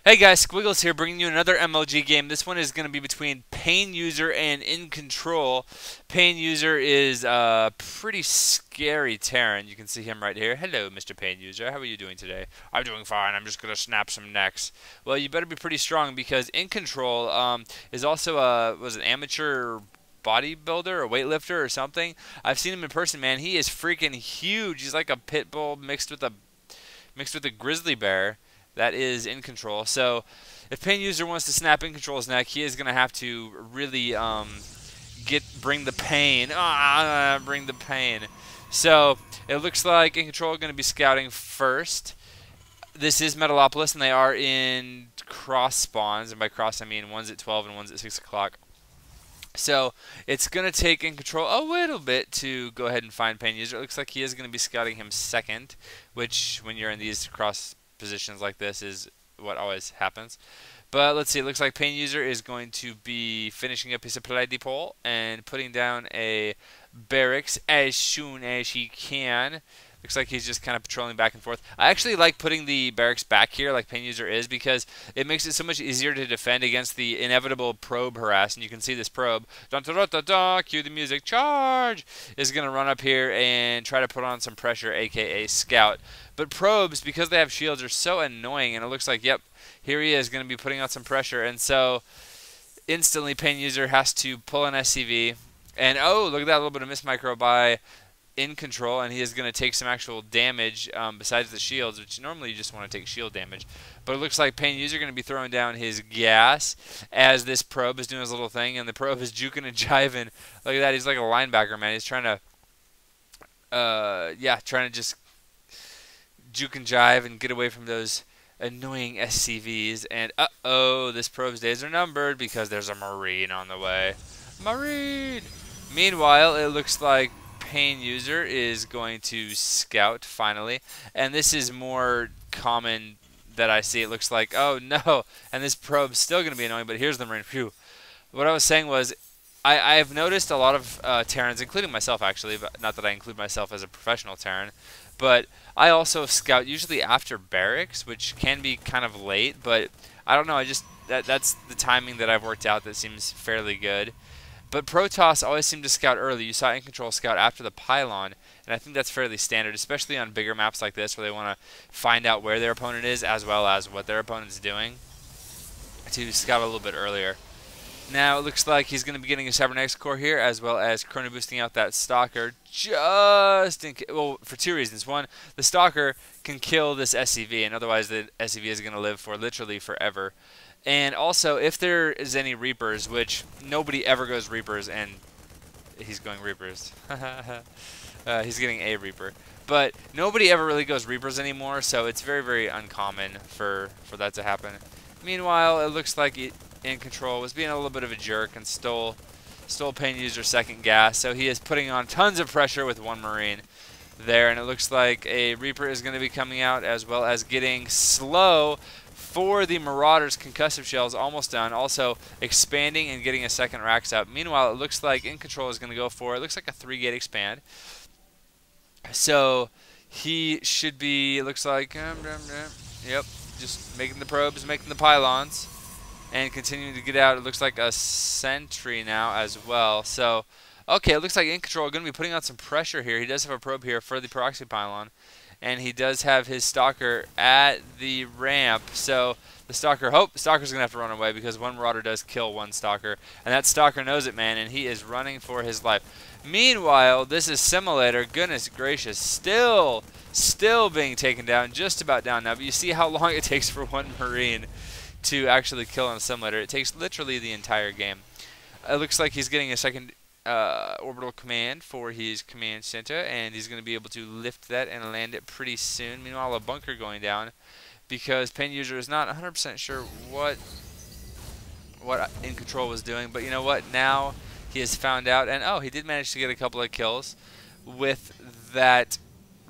Hey guys, Squiggles here, bringing you another MLG game. This one is going to be between PainUser and EGiNcontroL. PainUser is a pretty scary Terran. You can see him right here. Hello, Mr. PainUser. How are you doing today? I'm doing fine. I'm just going to snap some necks. Well, you better be pretty strong because EGiNcontroL is also an amateur bodybuilder or weightlifter or something. I've seen him in person, man. He is freaking huge. He's like a pit bull mixed with a grizzly bear. That is EGiNcontroL. So if PainUser wants to snap EGiNcontrol's neck, he is going to have to really bring the pain. Bring the pain. So it looks like EGiNcontroL is going to be scouting first. This is Metalopolis, and they are in cross spawns. And by cross, I mean one's at 12 and one's at 6 o'clock. So it's going to take EGiNcontroL a little bit to go ahead and find PainUser. It looks like he is going to be scouting him second, which when you're in these cross positions like this is what always happens. But let's see, it looks like PainUser is going to be finishing up his supply depot and putting down a barracks as soon as he can. Looks like he's just kind of patrolling back and forth. I actually like putting the barracks back here like PainUser is because it makes it so much easier to defend against the inevitable probe harass. And you can see this probe, dun, dun, dun, dun, dun, cue the music, charge, is going to run up here and try to put on some pressure, aka scout. But probes, because they have shields, are so annoying, and it looks like, yep, here he is going to be putting on some pressure. And so instantly PainUser has to pull an SCV. And oh, look at that little bit of miss micro by EGiNcontroL, and he is going to take some actual damage besides the shields, which normally you just want to take shield damage. But it looks like PainUser going to be throwing down his gas as this probe is doing his little thing, and the probe is juking and jiving. Look at that, he's like a linebacker, man. He's trying to, trying to just juke and jive and get away from those annoying SCVs. And uh-oh, this probe's days are numbered because there's a Marine on the way. Marine! Meanwhile, it looks like PainUser is going to scout finally, and this is more common that I see. It looks like, oh no, and this probe's still going to be annoying, but here's the Marine. Phew. What I was saying was I've noticed a lot of Terrans, including myself actually, but not that I include myself as a professional Terran, but I also scout usually after barracks, which can be kind of late, but I don't know, that's the timing that I've worked out that seems fairly good. But Protoss always seem to scout early. You saw EGiNcontroL scout after the pylon, and I think that's fairly standard, especially on bigger maps like this where they want to find out where their opponent is as well as what their opponent's doing, to scout a little bit earlier. Now it looks like he's going to be getting a Cybernetics core here, as well as chrono boosting out that Stalker, just in case. Well, for two reasons. One, the Stalker can kill this SCV, and otherwise the SCV is going to live for literally forever. And also, if there is any Reapers, which nobody ever goes Reapers, and he's going Reapers. He's getting a Reaper. But nobody ever really goes Reapers anymore, so it's very, very uncommon for that to happen. Meanwhile, it looks like EGiNcontroL was being a little bit of a jerk and stole PainUser's second gas, so he is putting on tons of pressure with one Marine there, and it looks like a Reaper is going to be coming out, as well as getting slow for the Marauder's concussive shells, almost done. Also expanding and getting a second racks up. Meanwhile, it looks like EGiNcontroL is going to go for it. Looks like a 3-gate expand. So he should be, it looks like, yep, just making the probes, making the pylons, and continuing to get out. It looks like a sentry now as well. So, okay, it looks like EGiNcontroL going to be putting on some pressure here. He does have a probe here for the proxy pylon. And he does have his Stalker at the ramp. So the Stalker, Stalker's going to have to run away because one Marauder does kill one Stalker. And that Stalker knows it, man, and he is running for his life. Meanwhile, this is Simulator, goodness gracious, still being taken down, just about down now. But you see how long it takes for one Marine to actually kill on a Simulator. It takes literally the entire game. It looks like he's getting a second orbital command for his command center, and he's going to be able to lift that and land it pretty soon. Meanwhile, a bunker going down because PainUser is not 100% sure what EGiNcontroL was doing, but you know what? Now he has found out, and oh, he did manage to get a couple of kills with that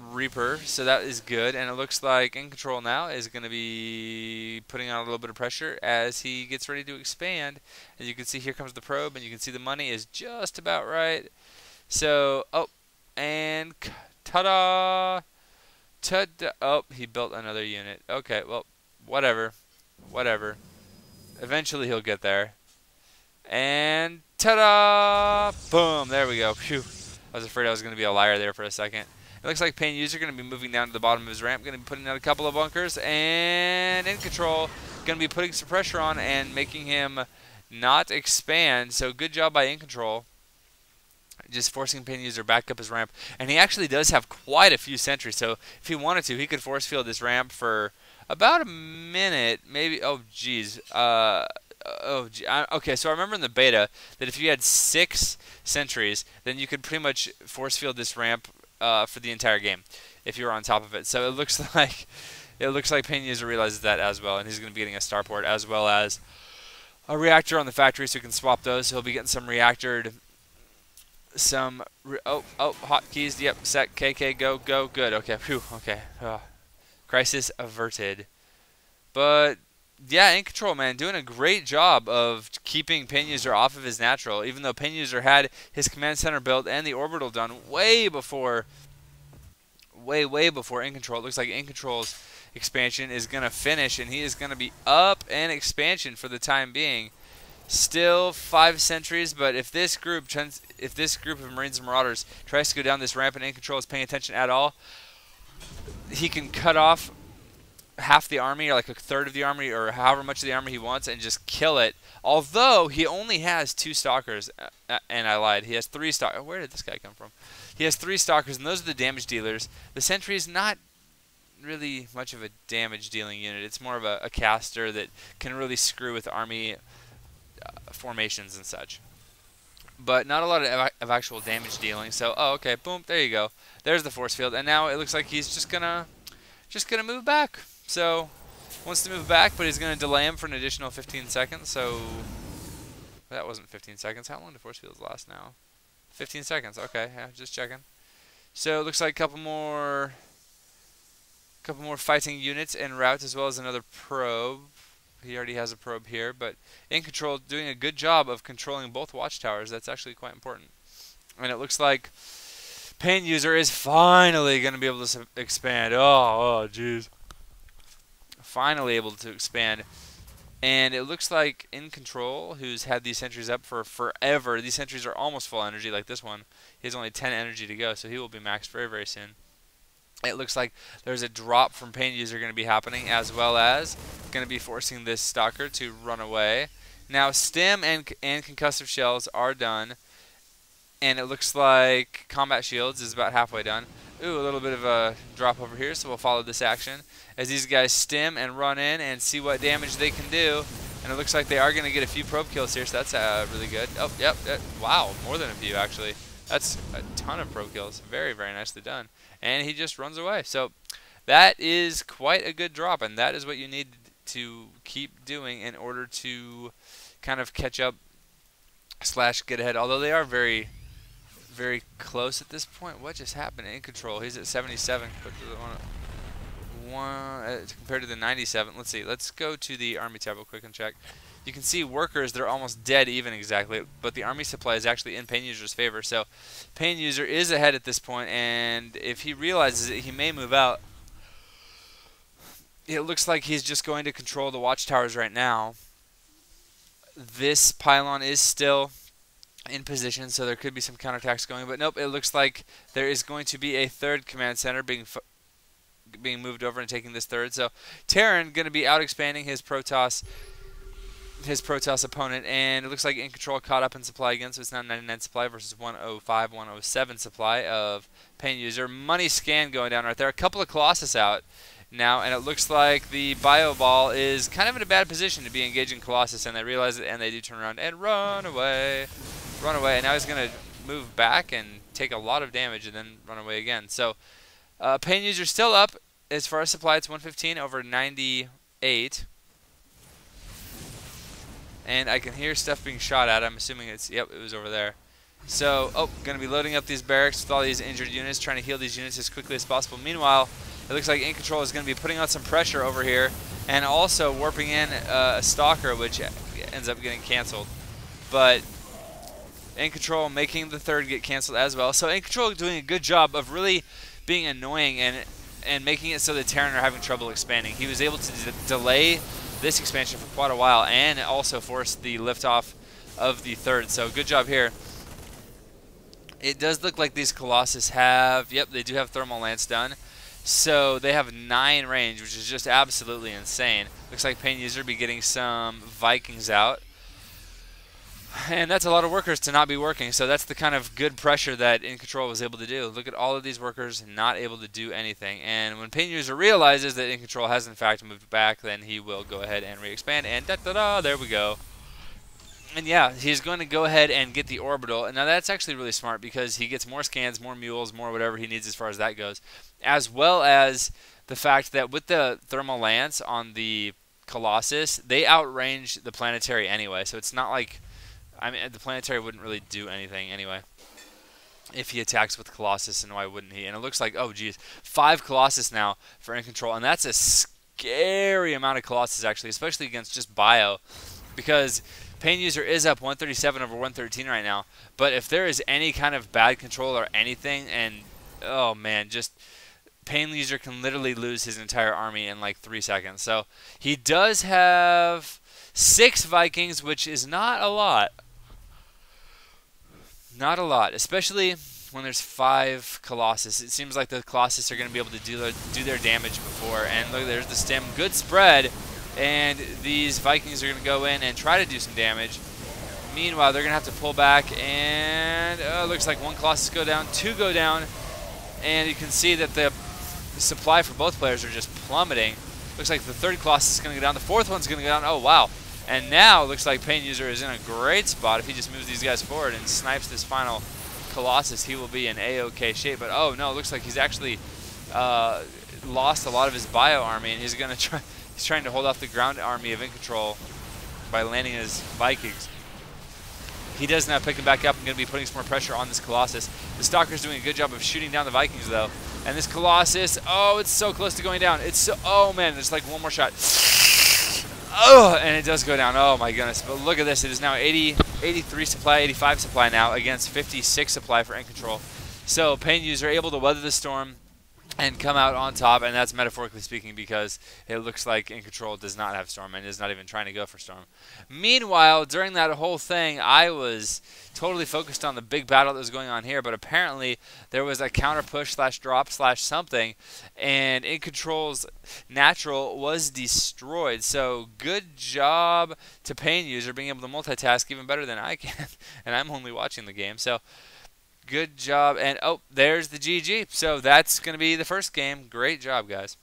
Reaper, so that is good. And it looks like EGiNcontroL now is going to be putting on a little bit of pressure as he gets ready to expand. As you can see, here comes the probe, and you can see the money is just about right. So, oh, and ta-da! Ta-da! Oh, he built another unit. Okay, well, whatever. Whatever. Eventually he'll get there. And ta-da! Boom! There we go. Phew. I was afraid I was going to be a liar there for a second. It looks like PainUser going to be moving down to the bottom of his ramp, going to be putting out a couple of bunkers, and EGiNcontroL going to be putting some pressure on and making him not expand. So good job by EGiNcontroL, just forcing PainUser back up his ramp. And he actually does have quite a few sentries, so if he wanted to, he could force field this ramp for about a minute, maybe. Oh, geez. Okay, so I remember in the beta that if you had 6 sentries, then you could pretty much force field this ramp for the entire game if you were on top of it. So it looks like PainUser realizes that as well, and he's going to be getting a starport as well as a reactor on the factory, so he can swap those. He'll be getting some reactored, hotkeys. Yep, set, KK, go, go, good. Okay, phew. Okay, crisis averted. But yeah, EGiNcontroL, man, doing a great job of keeping PainUser off of his natural, even though PainUser had his command center built and the orbital done way before EGiNcontroL. It looks like EGiNcontrol's expansion is going to finish, and he is going to be up an expansion for the time being. Still 5 sentries, but if this group of Marines and Marauders tries to go down this ramp and EGiNcontroL is paying attention at all, he can cut off half the army, or like a third of the army, or however much of the army he wants, and just kill it. Although he only has 2 stalkers, and I lied. He has 3 stalkers. Where did this guy come from? He has 3 stalkers, and those are the damage dealers. The sentry is not really much of a damage dealing unit. It's more of a caster that can really screw with army formations and such. But not a lot of actual damage dealing. So, oh, okay, boom, there you go. There's the force field, and now it looks like he's just gonna move back. So, wants to move back, but he's going to delay him for an additional 15 seconds. So, that wasn't 15 seconds. How long do force fields last now? 15 seconds. Okay, yeah, just checking. So, it looks like a couple more fighting units en route, as well as another probe. He already has a probe here, but EGiNcontroL doing a good job of controlling both watchtowers. That's actually quite important. And it looks like PainUser is finally going to be able to expand. Oh, jeez. Finally able to expand. And it looks like EGiNcontroL, who's had these sentries up for forever, these sentries are almost full energy, like this one. He has only 10 energy to go, so he will be maxed very, very soon. It looks like there's a drop from PainUser going to be happening, as well as going to be forcing this stalker to run away. Now, stim and concussive shells are done, and it looks like combat shields is about halfway done. Ooh, a little bit of a drop over here, so we'll follow this action as these guys stim and run in and see what damage they can do. And it looks like they are going to get a few probe kills here, so that's really good. Oh, yep, wow, more than a few, actually. That's a ton of probe kills. Very, very nicely done. And he just runs away. So that is quite a good drop, and that is what you need to keep doing in order to kind of catch up / get ahead. Although they are very, very close at this point. What just happened? EGiNcontroL, he's at 77 compared to the 97. Let's see. Let's go to the army tab real quick and check. You can see workers, they're almost dead even exactly, but the army supply is actually in PainUser's favor. So PainUser is ahead at this point, and if he realizes it, he may move out. It looks like he's just going to control the watchtowers right now. This pylon is still in position, so there could be some counterattacks going, but nope, it looks like there is going to be a third command center being moved over and taking this third. So Terran going to be out expanding his Protoss opponent, and it looks like EGiNcontroL caught up in supply again, so it's now 99 supply versus 105, 107 supply of PainUser. Money scan going down right there. A couple of Colossus out now, and it looks like the Bio Ball is kind of in a bad position to be engaging Colossus, and they realize it, and they do turn around and run away. And now he's going to move back and take a lot of damage and then run away again. So PainUser still up as far as supply. It's 115 over 98. And I can hear stuff being shot at. I'm assuming it's, yep, it was over there. So, going to be loading up these barracks with all these injured units, trying to heal these units as quickly as possible. Meanwhile, it looks like EGiNcontroL is going to be putting on some pressure over here, and also warping in a Stalker, which ends up getting canceled. But EGiNcontroL making the third get canceled as well. So EGiNcontroL doing a good job of really being annoying and making it so the Terran are having trouble expanding. He was able to delay this expansion for quite a while, and also forced the liftoff of the third. So good job here. It does look like these Colossus have, yep, they do have thermal lance done. So they have 9 range, which is just absolutely insane. Looks like PainUser be getting some Vikings out. And that's a lot of workers to not be working, so that's the kind of good pressure that EGiNcontroL was able to do. Look at all of these workers not able to do anything. And when PainUser realizes that EGiNcontroL has in fact moved back, then he will go ahead and re-expand, and da-da-da, there we go. And yeah, he's going to go ahead and get the orbital. And now that's actually really smart because he gets more scans, more mules, more whatever he needs as far as that goes. As well as the fact that with the thermal lance on the Colossus, they outrange the planetary anyway. So it's not like, I mean, the planetary wouldn't really do anything anyway if he attacks with Colossus, and why wouldn't he? And it looks like, oh geez, 5 Colossus now for EGiNcontroL, and that's a scary amount of Colossus actually, especially against just Bio, because PainUser is up 137 over 113 right now, but if there is any kind of bad control or anything, and oh man, just PainUser can literally lose his entire army in like 3 seconds. So he does have 6 Vikings, which is not a lot. Not a lot, especially when there's 5 Colossus. It seems like the Colossus are going to be able to do their damage before. And look, there's the stem. Good spread. And these Vikings are going to go in and try to do some damage. Meanwhile, they're going to have to pull back. And looks like 1 Colossus go down, 2 go down. And you can see that the supply for both players are just plummeting. Looks like the 3rd Colossus is going to go down. The 4th one's going to go down. Oh, wow. And now it looks like PainUser is in a great spot. If he just moves these guys forward and snipes this final Colossus, he will be in A-OK shape. But oh no, it looks like he's actually lost a lot of his bio army, and he's trying to hold off the ground army of EGiNcontroL by landing his Vikings. He does now pick him back up and going to be putting some more pressure on this Colossus. The Stalker's doing a good job of shooting down the Vikings though. And this Colossus, oh, it's so close to going down. It's so, oh man, there's like 1 more shot. Oh, and it does go down. Oh my goodness. But look at this. It is now 83 supply, 85 supply now against 56 supply for EGiNcontroL. So PainUser able to weather the storm and come out on top, and that's metaphorically speaking because it looks like EGiNcontroL does not have storm and is not even trying to go for storm. Meanwhile, during that whole thing, I was totally focused on the big battle that was going on here, but apparently there was a counter push / drop / something, and EGiNcontrol's natural was destroyed. So good job to PainUser being able to multitask even better than I can, and I'm only watching the game. So good job, and oh, there's the GG. So that's going to be the first game. Great job, guys.